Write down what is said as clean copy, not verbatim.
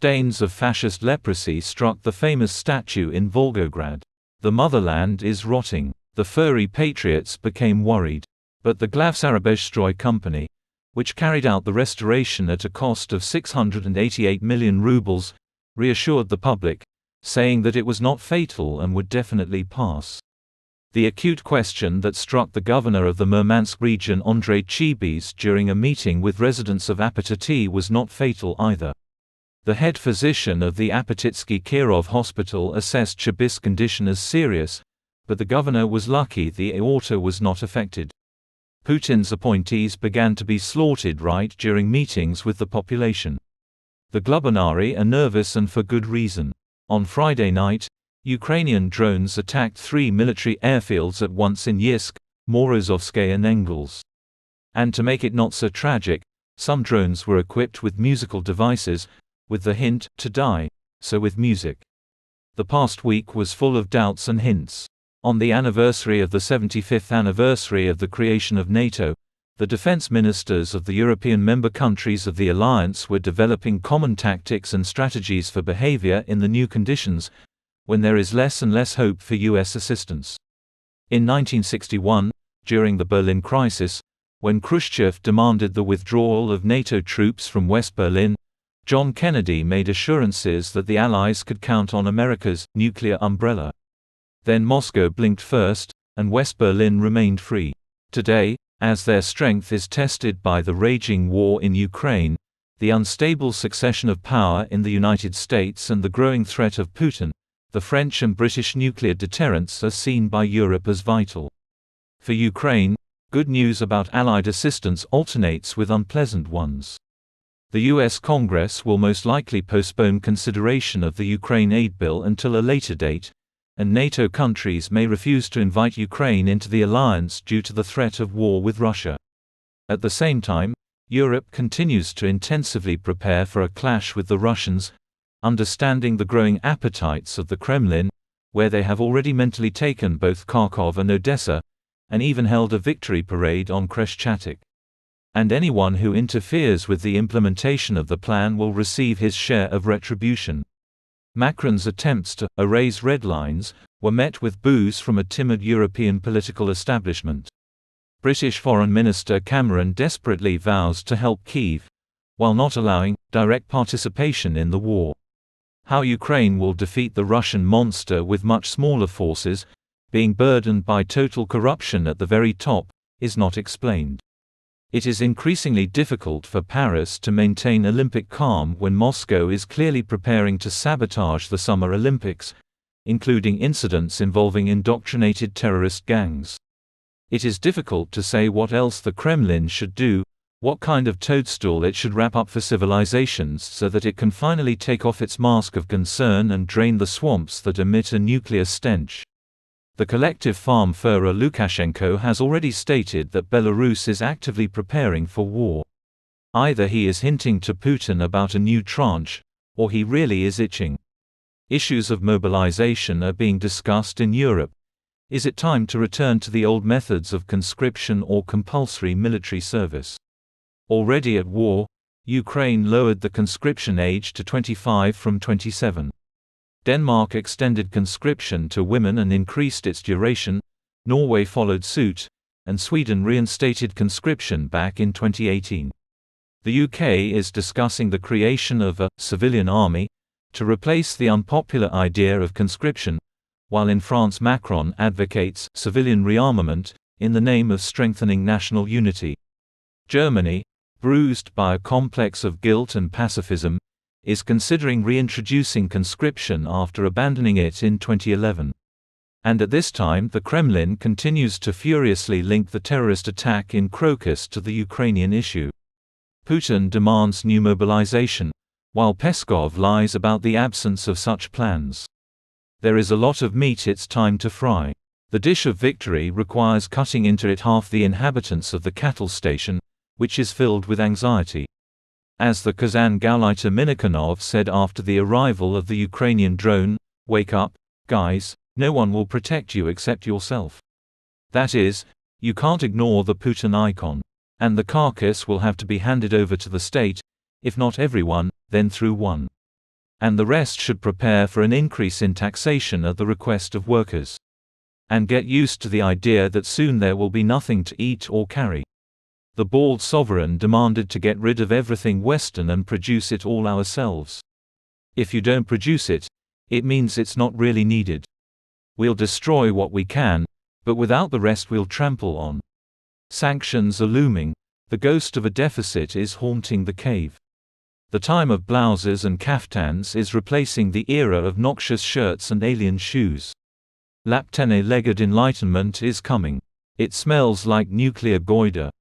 stains of fascist leprosy struck the famous statue in Volgograd. The motherland is rotting. The furry patriots became worried. But the Glavsarabezhstroy Company, which carried out the restoration at a cost of 688 million rubles, reassured the public, saying that it was not fatal and would definitely pass. The acute question that struck the governor of the Murmansk region, Andrei Chibis, during a meeting with residents of Apatity was not fatal either. The head physician of the Apatitsky Kirov hospital assessed Chibis' condition as serious, but the governor was lucky the aorta was not affected. Putin's appointees began to be slaughtered right during meetings with the population. The Glubonari are nervous, and for good reason. On Friday night, Ukrainian drones attacked 3 military airfields at once in Yeysk, Morozovsk and Engels. And to make it not so tragic, some drones were equipped with musical devices, with the hint, to die, so with music. The past week was full of doubts and hints. On the anniversary of the 75th anniversary of the creation of NATO, the defense ministers of the European member countries of the alliance were developing common tactics and strategies for behavior in the new conditions, when there is less and less hope for US assistance. In 1961, during the Berlin crisis, when Khrushchev demanded the withdrawal of NATO troops from West Berlin, John Kennedy made assurances that the Allies could count on America's nuclear umbrella. Then Moscow blinked first, and West Berlin remained free. Today, as their strength is tested by the raging war in Ukraine, the unstable succession of power in the United States and the growing threat of Putin, the French and British nuclear deterrents are seen by Europe as vital. For Ukraine, good news about Allied assistance alternates with unpleasant ones. The U.S. Congress will most likely postpone consideration of the Ukraine aid bill until a later date, and NATO countries may refuse to invite Ukraine into the alliance due to the threat of war with Russia. At the same time, Europe continues to intensively prepare for a clash with the Russians, understanding the growing appetites of the Kremlin, where they have already mentally taken both Kharkov and Odessa, and even held a victory parade on Khreshchatyk. And anyone who interferes with the implementation of the plan will receive his share of retribution. Macron's attempts to erase red lines were met with boos from a timid European political establishment. British Foreign Minister Cameron desperately vows to help Kyiv, while not allowing direct participation in the war. How Ukraine will defeat the Russian monster with much smaller forces, being burdened by total corruption at the very top, is not explained. It is increasingly difficult for Paris to maintain Olympic calm when Moscow is clearly preparing to sabotage the Summer Olympics, including incidents involving indoctrinated terrorist gangs. It is difficult to say what else the Kremlin should do, what kind of toadstool it should wrap up for civilizations so that it can finally take off its mask of concern and drain the swamps that emit a nuclear stench. The collective farm Führer Lukashenko has already stated that Belarus is actively preparing for war. Either he is hinting to Putin about a new tranche, or he really is itching. Issues of mobilization are being discussed in Europe. Is it time to return to the old methods of conscription or compulsory military service? Already at war, Ukraine lowered the conscription age to 25 from 27. Denmark extended conscription to women and increased its duration, Norway followed suit, and Sweden reinstated conscription back in 2018. The UK is discussing the creation of a civilian army to replace the unpopular idea of conscription, while in France Macron advocates civilian rearmament in the name of strengthening national unity. Germany, bruised by a complex of guilt and pacifism, is considering reintroducing conscription after abandoning it in 2011. And at this time the Kremlin continues to furiously link the terrorist attack in Crocus to the Ukrainian issue. Putin demands new mobilization, while Peskov lies about the absence of such plans. There is a lot of meat it's time to fry. The dish of victory requires cutting into it half the inhabitants of the cattle station, which is filled with anxiety. As the Kazan Gauleiter Minikanov said after the arrival of the Ukrainian drone, "Wake up, guys, no one will protect you except yourself." That is, you can't ignore the Putin icon. And the carcass will have to be handed over to the state, if not everyone, then through one. And the rest should prepare for an increase in taxation at the request of workers. And get used to the idea that soon there will be nothing to eat or carry. The bald sovereign demanded to get rid of everything Western and produce it all ourselves. If you don't produce it, it means it's not really needed. We'll destroy what we can, but without the rest we'll trample on. Sanctions are looming. The ghost of a deficit is haunting the cave. The time of blouses and kaftans is replacing the era of noxious shirts and alien shoes. Laptene-legged enlightenment is coming. It smells like nuclear goiter.